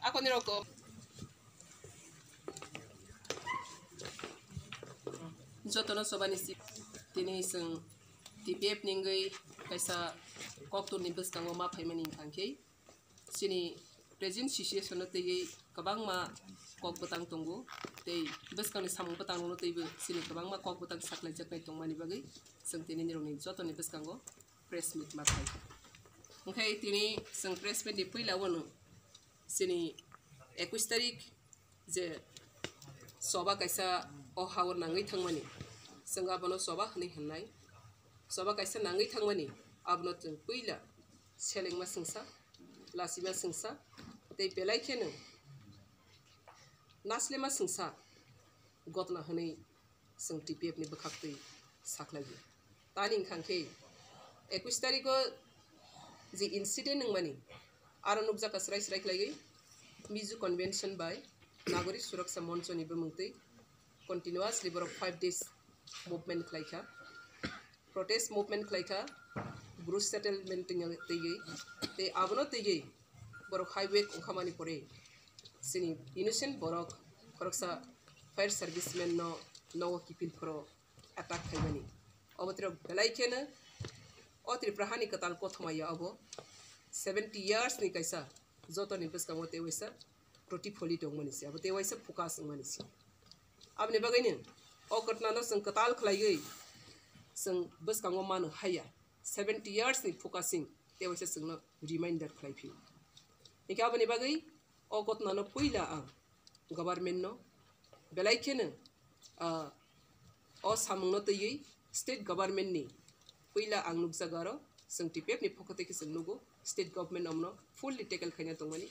Ako ni Roko. Jotono sobanisi tini sing TPF ningai kaisa koktur ni beskango ma phaimani thangkei sini present situation tei kabang ma kok betang tunggu tei beskang ni samung betang no tei sini kabang ma kok betang saklai jaknai tongmani bagai sing tini nironi jotoni beskango press meet ma thai okay tini sing press meet di puila wono sini 21 tarik je soba kaisa o hawar nangai thangmani sanga bano soba khni hannai soba kaisa nangai thangmani abno chung puila selengma singsa lasima singsa tei belai kheno naslema singsa gotna hanai sing TPF ni bakhaktei saklagi tani khangke 21 tariko ji incident nangmani aro nukja kasrai srai khlai Miju Convention by Nagorik Suraksha Moncho ni bemungtei continuously borok 5 days movement klaika protest movement klaika Bruce settlement tinggal tege te abono tege borok highway khamani pore sini innocent borok koroksa fire servicemen no kipil pro attack khaibani obotro belai kena otri prahani katal kothmaya abo 70 years ni kaisa joto ni beska mote wesa proti pholi dong manisi abo te waisa focus manisi abne bagaini o kotna no sang katal khlai gei sang beska ngo manu haya 70 years ni focusing te waisa sangno reminder khlai phi ika abne bagai o kotna no puila a government no belai khene o samung no tei state government ni puila ang nuksa garo sang TPF ni phokote ki sang nugo state government amno fully tackle khanya tongmani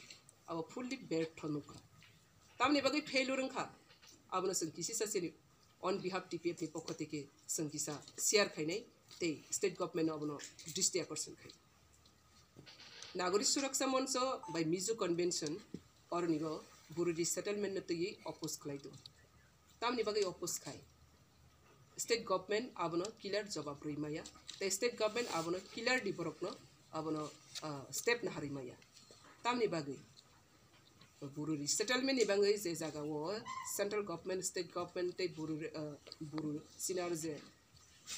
aba fully bear thonuka tamni bagai failure kha abno sang kisi sasini on behalf TPF ni pokhote ke sang kisa share khainai te state government abno dृष्टि आकर्षण khai Nagorik Suraksha Moncho by Miju Convention or nigo Burudi settlement no tei oppose khlai do tamni bagai oppose khai state government abno clear jawab roimaya te state government abno clear di borokno abno step na harimaya tamni bagai Bururi settlement ni bangai je jaga wo central government state government te buru sinar je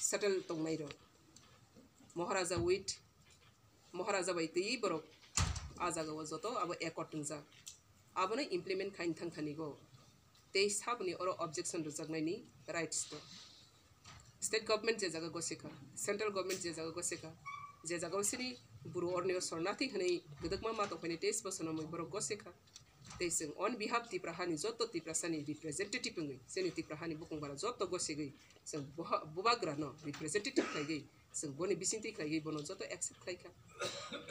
settle tongnai ro Maharaja bai tei borok ajaga wo joto abo according ja abone implement khain thangthani go te sabni oro objection rojaknai ni rights to state government je jaga goseka central government je jaga goseka je jaga sini buru ornio sornati hanai gedakma ma tokani tes bosono moi borok goseka Tesing on behalf ti prahani joto ti prasani representative ngai seni ti prahani bukung bara joto gosegei sang bubagra no representative khaigei sang boni bisinti khaigei bono joto accept khaika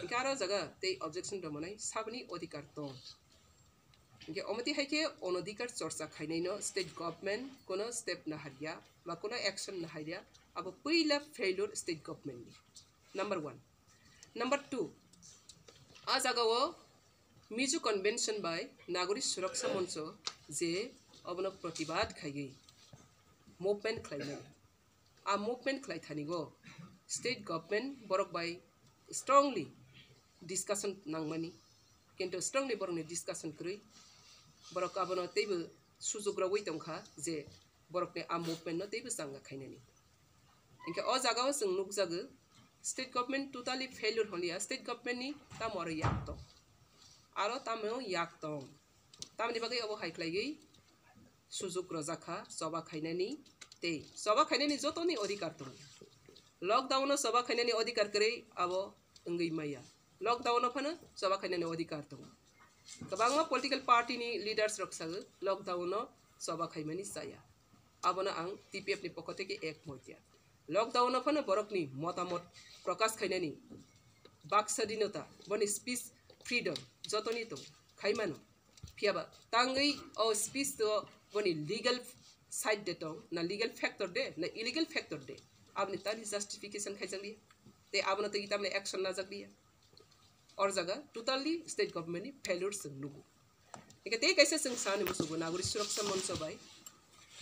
ikaro jaga te objection do manai sabni odhikar to ge omati haike onodhikar chorcha khainai no state government kono step na haria ba kono action na haria abo puila failure state government ni number 1 number 2 a jaga wo Miju Convention by Nagorik Suraksha Moncho je abno pratibad khaigei movement khlainai a movement khlai thani go state government borok by strongly discussion nangmani kintu strongly borok ni discussion krui borok abono teibu sujugra wei tongkha je borok ni a movement no teibu sanga khainani inke o jaga o sing nukjago state government totally failure holia state government ni tamor yakto aro tamyo yaktong tamni bagai abo haiklai sujug rojaka soba khainani te soba khainani jotoni odhikar to lockdown soba khainani odhikar kare abo ngai maya lockdown phana soba khainani odhikar to kabangma political party ni leaders raksa lockdown soba khaimani saya abona ang TPF ni pokhote ke ek moitia lockdown phana borok ni motamot prakash khainani baksadinota boni speech freedom jotoni to khaimano phiaba tangai o speech to boni legal side de to na legal factor de na illegal factor de abni tani justification khaijali te abna te gitamne action na jagli or jaga totally state government ni failure sing nugu ike te kaise sing sane musugo Nagorik Suraksha Moncho bai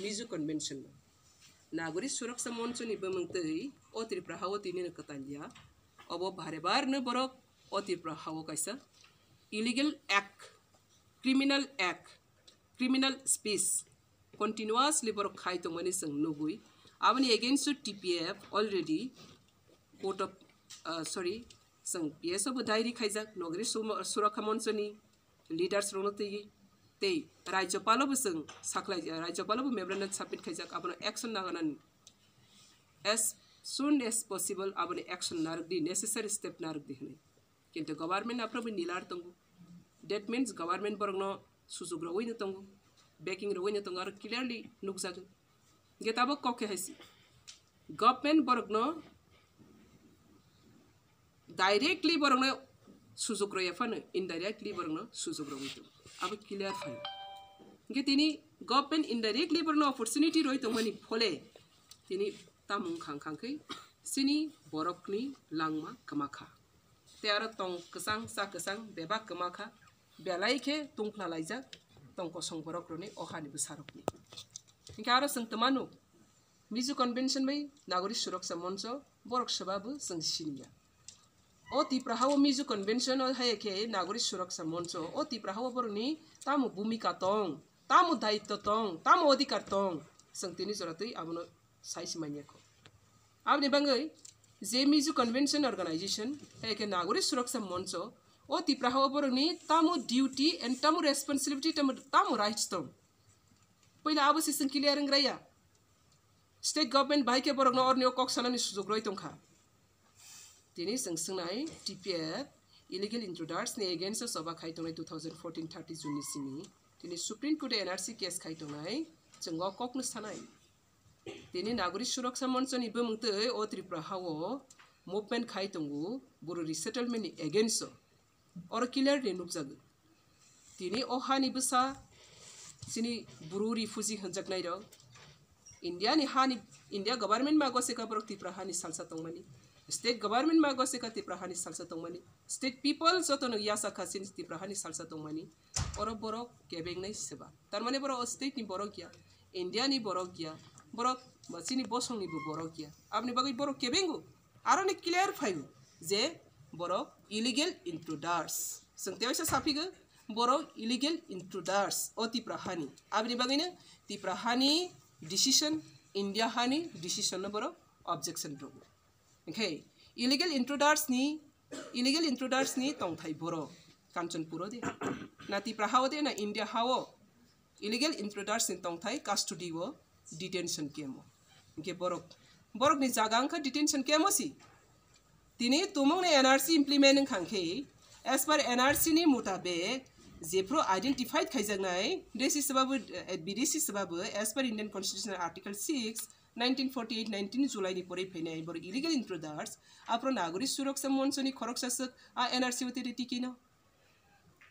Miju Convention Nagorik Suraksha Moncho ni bemungtei o tripra hawo tini na katalia obo bare bar ne borok o tripra hawo kaisa illegal act criminal act criminal space continuously borok khai tong mani sung nugui aboni against TPF already court of sung PSO bo diary khaijak nogri surakha monchoni leaders rono te rajyapalo bo sung saklai rajyapalo bo memorandum submit khaijak abono action naganan as soon as possible aboni action narugdi necessary step narugdi hne kintu government aprobo nilar tongu that means government borokno susug rowoi tongu backing rowoi tongu ar clearly nukjag getabo koke haisi government borokno directly borokno susug roya fane indirectly borokno susug rowoi tongu abo clear fine ge tini government indirectly borokno opportunity roi tongmani phole tini tamung khangkhangkai sini borokni langma kamakha te aro tong kesang sa kesang beba kamakha belaike tungpla laijak tongko song borok roni ohani busarokni inka aro sung tamanu Miju convention bai nagori suraksa moncho borok sababu sung sinia o tiprahawo Miju convention o hayake nagori suraksa moncho o tiprahawo boroni tamu bhumika tong tamu daitto tong tamu odhikar tong sung tini joratui abono saisi maniako abni bangai je Miju convention organization hayake nagori suraksa moncho o tiprahawo boroni tamu duty and tamu responsibility tamu rights tong पहिला अब system clearing रहिया state government बाइके बरकनो अर्नियो कक्सनानि सुजुग रय तंखा तिनि संसंनाय TPF illegal intruders ने against सभा खाइतंनाय 2014 30 जुन सिमी तिनि supreme court NRC case खाइतंनाय जोंगो ककनो सानाय तिनि नागरिक सुरक्षा मंचनि बमुंतै ओ त्रिपुरा हावो मूवमेंट खाइतंगु बुरु रिसेटलमेंट नि अगेंस्ट और क्लियर ने नुकजाग तिनि ओहानि बसा सिनी बुरु रिफ्यूजी हंजकनाय र इंडिया नि हानि इंडिया गवर्नमेंट मा गसेका बरक त्रिपुरा हानि सालसा तंगमानि स्टेट गवर्नमेंट मा गसेका त्रिपुरा हानि सालसा तंगमानि स्टेट पीपल जतनो यासा खासिन त्रिपुरा हानि सालसा तंगमानि और बरक केबेंगनाय सेबा तारमाने बरक स्टेट नि बरक गया इंडिया नि बरक गया बरक मसिनि बसंग नि बरक गया आपनि बागै बरक केबेंगु आरो नि क्लियर फाइव जे बरक इलीगल इंट्रूडर्स संतेवसा साफिगो बरक इलीगल इंट्रूडर्स ओ त्रिपुरा हानि आपनि बागैनो त्रिपुरा हानि डिसीजन इंडिया हानि डिसीजन न बरक ऑब्जेक्शन दं ओके इलीगल इंट्रूडर्स नि तंथाय बरक कांचनपुर दे ना त्रिपुरा हाव दे ना इंडिया हाव इलीगल इंट्रूडर्स नि तंथाय कस्टडी वो डिटेंशन केमो ओके बरक नि जागांखा डिटेंशन केमोसी तिनि तुमंग ने NRC इम्प्लीमेंट खांखे एज पर NRC नि मुताबिक जेफ्रो आइडेंटिफाइड खाइजानाय देसी सबाबु विदेशी सबाबु as per Indian constitution article 6 1948 19 जुलाई नि परे फैनाय बर इलीगल इंट्रूडर्स आप्रो नागरिक सुरक्षा मंचनि खरकसासक आ NRC उते टिकिनो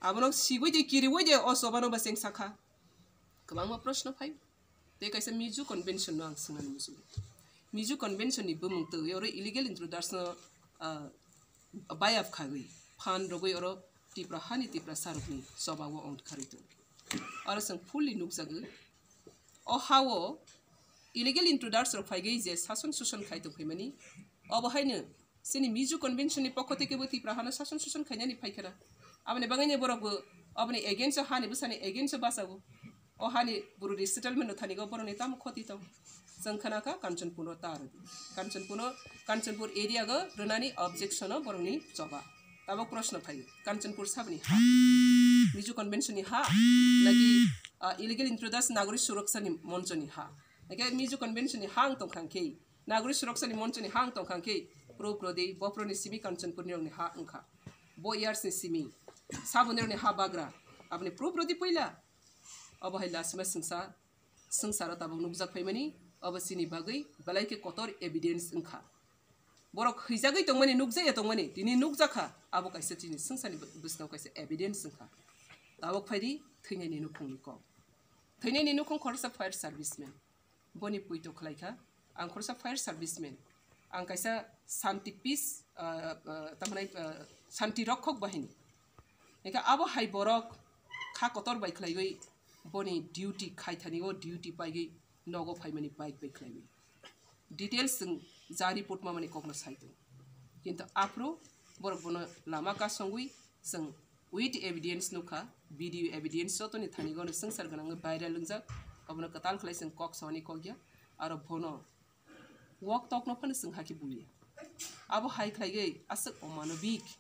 आबनो सिगुइ दे किरिवै दे असबानो बसें साखा गोबां प्रश्न फाइ ते कैसे मिजु कन्वेंशन नो आं सोंनानै मुसु मिजु कन्वेंशन नि बमुंतो और इलीगल इंट्रूडर्स न बायाफ खागै फान रगै और त्रिपुरा हानि त्रिपुरा सारुकनि सबावो अंत खारितो और जों फुल्ली नुकजागो अ हावो इलीगल इंट्रूडर्स र फाइगै जे शासन सुसन खाइतो फैमानि अबहायनो सिनि मिजु कन्वेंशन नि पखते केबो त्रिपुरा हाना शासन सुसन खाइनानि फाइखाना आबने बाङैने बरकबो अबने एगेन्स्ट हानि बसानि एगेन्स्ट बासागो अ हानि बुरु रिसेटलमेंट थानिगो बरनि ताम खतितो जों खनाका कांचनपुर तार कांचनपुर एरिया गो रनानि ऑब्जेक्शन बरनि जबा तब प्रश्न फाइयो कांचनपुर साबनि हा मिजु कन्वेंशन नि हा लागि इलीगल इंट्रूडर्स नागरिक सुरक्षा नि मंचनि हा एके मिजु कन्वेंशन नि हांग तंखांखे नागरिक सुरक्षा नि मंचनि हांग तंखांखे प्रोदे बप्रनि सिमी कांचनपुर नि हा अंखा बो इयार्स नि सिमी साबुनेरनि हा बाग्रा आपने प्रोदे पहिला अब हैला सिमा संसार तब नुकजाक फैमानि अब सिनि बागै बलाइके कतर एविडेंस अंखा बरक हैजागै तंमानि नुकजाय तंमानि दिनि नुकजाखा आबो कैसे दिनि संसानि बुसनाव कैसे एविडेंस अंखा ताबक फाइदि थैनायनि नुखंनि क थैनायनि नुखं खरसा फायर सर्विसमेन बनि पुइतो खलाइखा आं खरसा फायर सर्विसमेन आं कैसा शांति पीस तमनाय शांति रक्षक बाहिनी एका आबो हाइ बरक खा कतर बाइ खलाइगै बनि ड्यूटी खाइथानिगो ड्यूटी पाइगै नगो फाइमानि बाइक खलाइगै डिटेल्स जा रिपोर्ट मा माने कखनो साइतो किंतु आप्रो बरक बनो लामा का संगुई जों with evidence नुखा video evidence तो नि थानी गो संसार गनांग viral लंजा अबनो कताल खलाई जों कक सनी कगिया आरो भनो walk talk no फन जों हाकि बुलिया अब high खलाइगै Asak अमानविक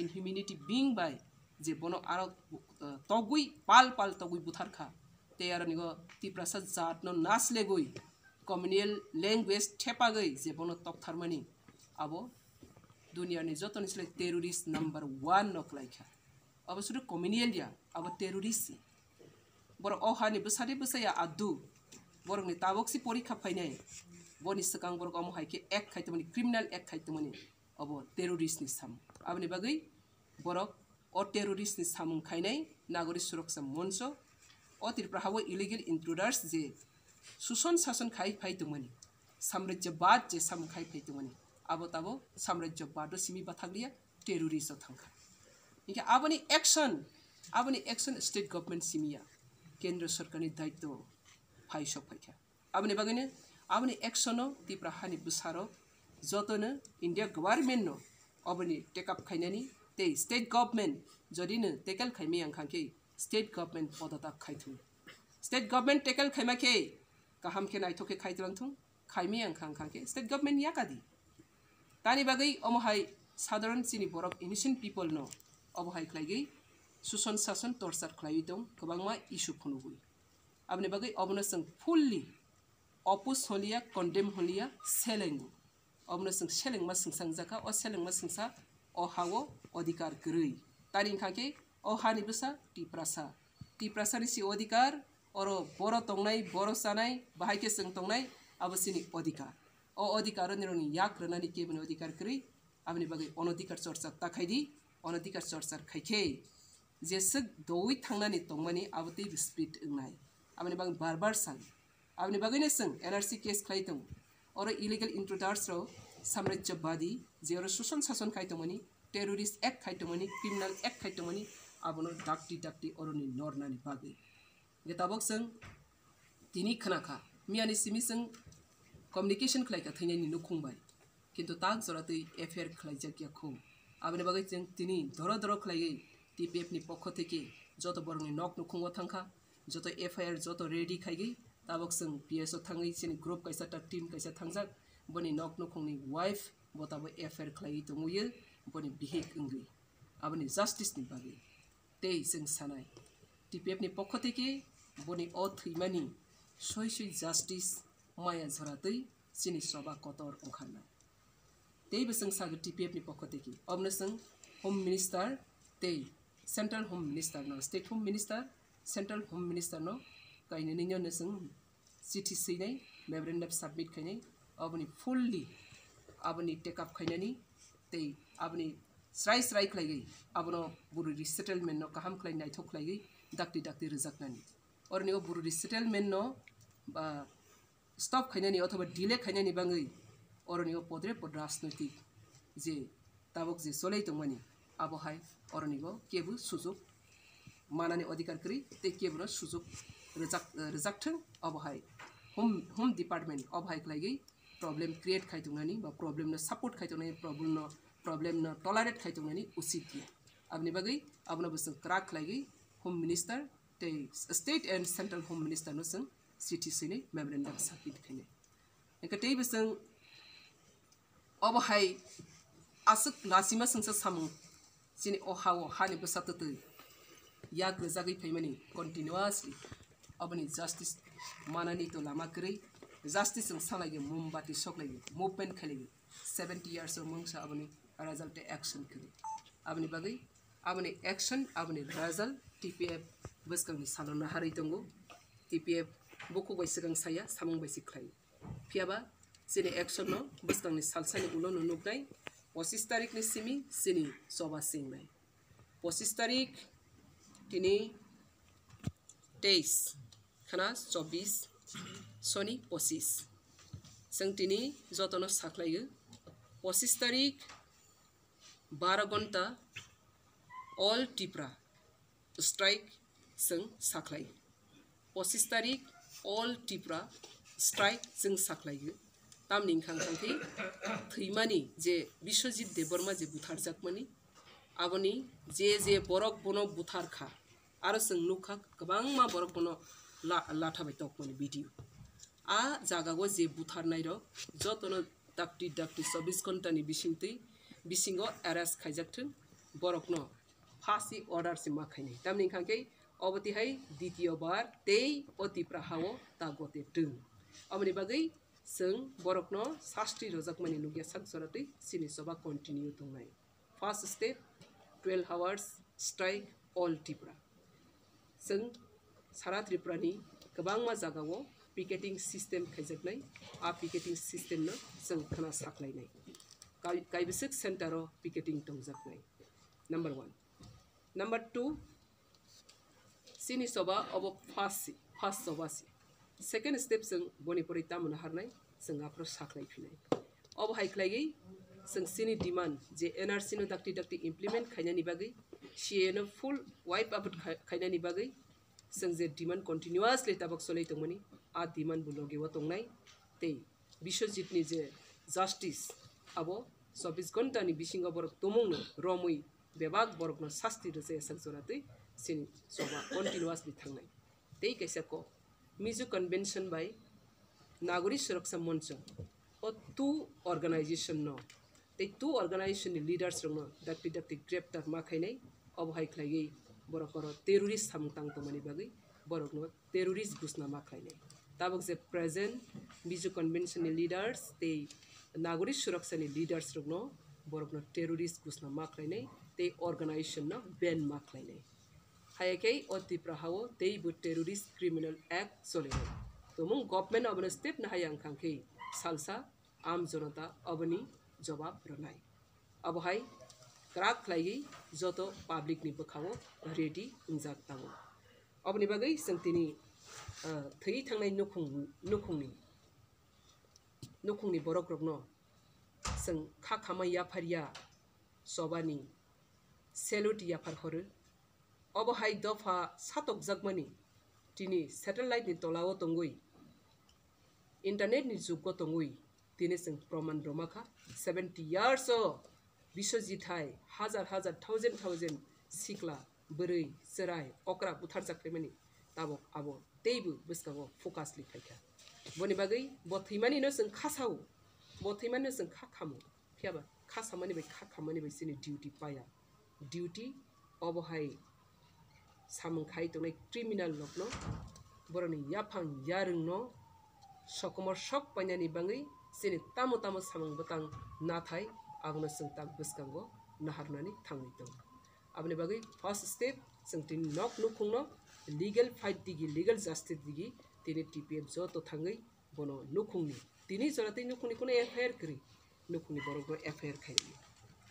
inhumanity being by जे बनो आरो तगुई पाल पाल तगुई बुथारखा ते आरो निगो तिप्रासा जात नो नासले गई communal language ठेपा गई जे बनो तक थारमानी अब दुनिया नि जतो निसले terrorist number 1 नो खलाइखा अब सुरु communal या अब terrorist बर अहानि बसादे बसाया आदु बर नि ताबक्सि परीक्षा फाइनाय बनि सकां बर गम हाइके एक खाइतमनि क्रिमिनल एक खाइतमनि अब terrorist नि साम अब नि बागै बर ओ terrorist नि साम खाइनाय नागरिक सुरक्षा मंच ओ तिरप्राहाव illegal intruders जे सुसन शासन खाइ फाइतमनि साम्राज्यवाद जे साम खाइ फाइतमनि अब ताबो साम्राज्यवाद सिमि बाथागलिया terrorist थांखा इनके आबनि एक्शन स्टेट गवर्नमेंट सिमिया केंद्र सरकार नि दायित्व फाइसक फाइखा आबनि बागैनो आबनि एक्शनो तिप्राहानि बुसारो जतनो इंडिया गवर्नमेंट नो अबनि टेकअप खाइनानि ते स्टेट गवर्नमेंट जदिनो टेकल खाइमे आंखांके स्टेट गवर्नमेंट पदता खाइथु स्टेट गवर्नमेंट टेकल खाइमाके गाहाम के नाइथोके खाइतलांथु खाइमे आंखांके स्टेट गवर्नमेंट याकादि तानि बागै अमहाय साधारण सिनि बरक इनिशियन पीपल नो अबहाय खलाइगै सुसन शासन टर्चार खलाइ दं गोबांमा इशु फनुगुइ आबनि बागै अबनो जों फुल्ली अपोज हलिया कन्डेम हलिया सेलेंगु अबनो जों सेलेंमा सिंसां जाका अ सेलेंमा सिंसा अ हावो अधिकार गरै तानि खाके अ हानि बसा टिप्रासा नि सि अधिकार अरो बर तंनाय बर सानाय बाहायके जों तंनाय आबसिनि अधिकार अ अधिकार निरनि याक रनानि केबनि अधिकार गरै आबनि बागै अनधिकार चर्चा ताखाइदि अनधिकार चर्चा खाइखे जेसक दौई थांनानि तंमानि आबति स्पीड नाय आबनि बागै बार सान आबनि बागैनो जों एनआरसी केस खाइतों और इलीगल इंट्रूडर्स रो साम्राज्यवादी जेरो सुसन शासन खाइतोमनि टेररिस्ट एक्ट खाइतोमनि क्रिमिनल एक्ट खाइतोमनि आबनो डाक्टी अरनि नरनानि बागै गेताबक जों तिनि खनाखा मियानि सिमि जों कम्युनिकेशन खलाइका थैनायनि नुखुंबाय किन्तु ताक जरातै एफआईआर खलाइजाकियाखौ आबनि बागै जों तिनि दर खलाइयै टीपीएफ नि पक्ष थेके जत बरंनि नक नुखुंगो थांखा जत एफआईआर जत रेडी खाइगै ताबक जों पीएसओ थाङै सिनि ग्रुप कैसा टा टीम कैसा थांजाक बनि नक नुखुंनि वाइफ बताबो एफआईआर खलाइ दमुयो बनि बिहेक इंगै आबनि जस्टिस नि बागै ते जों सानाय टीपीएफ नि पक्ष थेके बनि अ थैमानि सय जस्टिस माया झरातै सिनि सभा कतर ओंखारनाय ते जों सागो टीपीएफ नि पक्ष थेके अबनो जों होम मिनिस्टार ते सेंट्रल होम मिनिस्टर नो state home minister central home minister नो काइने निनो जों चिठी सैनाय मेमोरेंडम सबमिट खाइनाय अबनि फुल्ली आबनि टेकअप खाइनानि ते आबनि स्राय खलाइगै आबनो बुरु रिसेटलमेंट नो काहाम खलाइ नाइथो खलाइगै डाक्टी रिजाकनानि अरनिगो बुरु रिसेटलमेंट नो बा स्टप खाइनानि अथवा डिले खाइनानि बाङै अरनिगो पद्रे पद राजनैतिक जे ताबक जे सोलै दंमानि आबहाय अरनिगो केबु सुजुग मानानि अधिकार करि ते केबु सुजुग रिजाक्थों अबहाय होम डिपार्टमेंट अबहाय खलाइगै प्रॉब्लम क्रिएट खाइतुंगानि बा प्रॉब्लम न सपोर्ट खाइतुंगानि प्रॉब्लम न टॉलरेट खाइतुंगानि उचित गया आबनि बागै आबनो बसं क्राक खलाइगै होम मिनिस्टर ते state and central home minister नो जों चिठी सैनाय मेमोरेंडम सबमिट खाइनाय एकटे बसं अबहाय आसक लासिमा संसा सामु सिनि अहाव हानि बसातते या गजागै फैमानि कंटिन्यूअसली अबनि जस्टिस मानानि तो लामा करै जस्टिस जों सालायगे मोमबाति सकलायगे मुभमेंट खालायगे 70 इयर्स मंगसा अबनि रिजल्ट एक्शन करै अबनि बागै अबनि एक्शन अबनि रिजल्ट टीपीएफ बसकांनि सालना हारै दंगो टीपीएफ बुकु बैसगां साया सामं बैसि खलाय फियाबा सिनि एक्शन नो बसकांनि सालसानि उलो नुनुगनाय 25 तारिख नि सिमी सिनी सभा सिंनाय 25 तारिख तिनी 23 खाना 24 सनी 25 जों तिनी जतनो साख्लायो 25 तारिख 12 घंटा ऑल टिप्रा स्ट्राइक जों साख्लायो 25 तारिख ऑल टिप्रा स्ट्राइक जों साख्लायो तामनिं खांखांथि थैमानि जे विश्वजित देबबर्मा जे बुथारजाकमानि aboni je borok bono butarkha aro sing nukha kabangma borok bono latha bai tokmani video a jagago je butarnai ro jotono dakti 24 घन्टा ni bisingo arrest khaijakthung borokno फांसी order si makhaini tamni khangke obati hai ditiyo bar tei oti prahao tagote tung amni bagai sing borokno sasti rojakmani nugya saksorati sini soba continue tungnai first step 12 hours strike all Tripura sing sara Tripura ni kabangma jagao picketing system khaijaknai a picketing system no sing khana saklainai kaibisik center o picketing tongjaknai number 1 number 2 sini soba obo first soba si second step sing boni porita mun harnai sing apro saklai phinai obo haiklai sing sini demand je NRC no dakti implement khainani bagai CA no full wipe out khainani bagai sing je demand continuously tabak solai tongmani a demand buloge wa tongnai tei Biswajit ni je justice abo 24 घन्टा ni bisingo borok tomong no romui bebak borok no sasti rese sakjorate sini soba continuously thangnai tei kaisa ko Mizu convention by Nagorik Suraksha Monch o two organization no tei two organization ni leaders rong no dakti greptar ma khainai obhai khlai borok ro terrorist samtang to mani bagai borok no terrorist gusna ma khlainai tabok je present Mizu convention ni leaders tei Nagorik Suraksha ni leaders rong no borok no terrorist gusna ma khlainai tei organization no ban ma khlainai hayake oti prahao tei bu terrorist criminal act solai tomung government abone step na hayang khangke salsa am jonata aboni jawab ranai abohai krak khlai joto public ni bkhao ready ungjak tango aboni bagai sangtini thei thangnai nukhungni borok rokno sing kha khama ya pharia sobani salute ya pharhore obohai dofa satok jagmani tini satellite ni tolao tongui internet ni juggo tongui tini sing proman romakha 70 years o Biswajit hai hazar thousand sikla börei serai okra buthar jaklemani tabok abo teibu biskago focus li phaikha boni bagai bo thimani no sing khasau bo thimani no sing khakhamu phiaba khasamani bai khakhamani bai sini duty paya duty obohai samung khai tongnai criminal lokno boroni yapang yarung no sokomor sok painani bangai sini tamo samung batang nathai agno sing tak biskango naharnani thangni tong abni bagai first step singtin nok nukhungno legal fight digi legal justice digi tini TPF joto thangai bono nukhungni tini jorate nukhungni kono FIR kri nukhungni borok no FIR khairi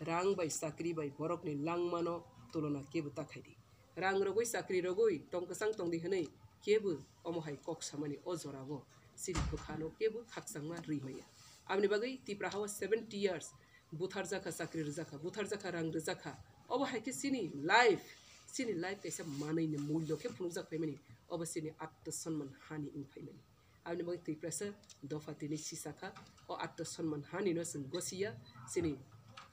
rang bai sakri bai borok ni langmano tulona kebu takhairi rang rogoi sakri rogoi tongkasang tongdi hne kebu omohai kok samani ojorabo siri bukhano kebu khaksangma rimaya amni bagai Tripura hawa 70 years buthar jaka sakri rjaka buthar jaka rang rjaka obohai ke sini life kaisa manai ne mulyo ke phunujak paimani obasini atta sanman hani in paimani amni bagai Tripura sa dofa tini sisaka o atta sanman hani no sing gosia sini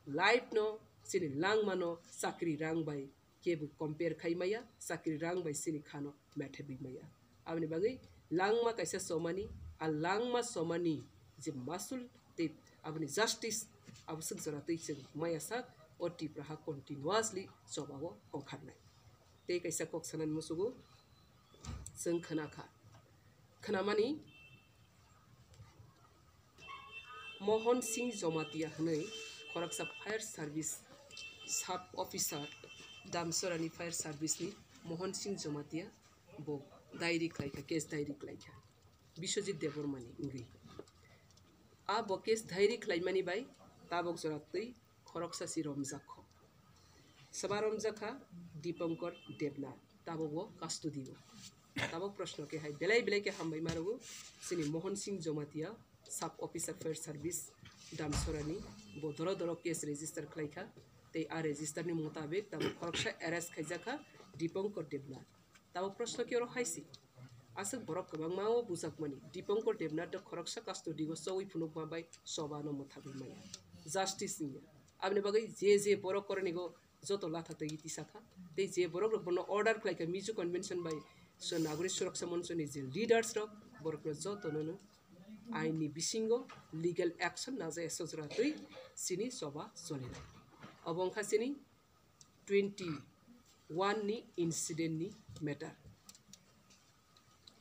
life no sini langmano sakri rang bai kebu compare khaimaya sakri rang bai sini khano methebi maya amni bagai langma kaisa somani a langma somani je masul te abni justice absuk jorate sing maya sak o Tripura ha continuously sobago ongkharnai te kaisa kok sanan musugo sing khanamani Mohan Singh Jomatia hnei Khoraksa Fire Service Sub Officer Damsorani Fire Service ni Mohan Singh Jomatia bo diary klaika case diary klaika Biswajit Debormani ngri a bo case diary klaimani bai tabok joratei Khoraksa si Romjakho Sabaromjakha Dipankar Devnath tabok custody tabok proshno ke hai belai ke hambai marugo sini Mohan Singh Jomatia Sub Officer Fire Service Damsorani bo doro case register klaika tei a register ni mutabik tabok Khoraksa arrest khaijakha Dipankar Devnath tabok proshno ke ro haisi asuk borok kabangmao bujakmani Dipankar Devnath Khoraksa custody go soi phunukma bai sobano muthabi maya justice ni abni bagai je borok korni go joto la thakta iti sakha tei je borok rok bono order khlai ka Mizu Convention by so Nagorik Suroksha Moncho ni je leaders rok borok rok joto no aini bisingo legal action naja esojra tui sini soba solina obong khasini 21 ni incident ni matter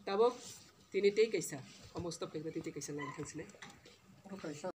tabok tini tei kaisa amosto pekra tei kaisa nang thangsine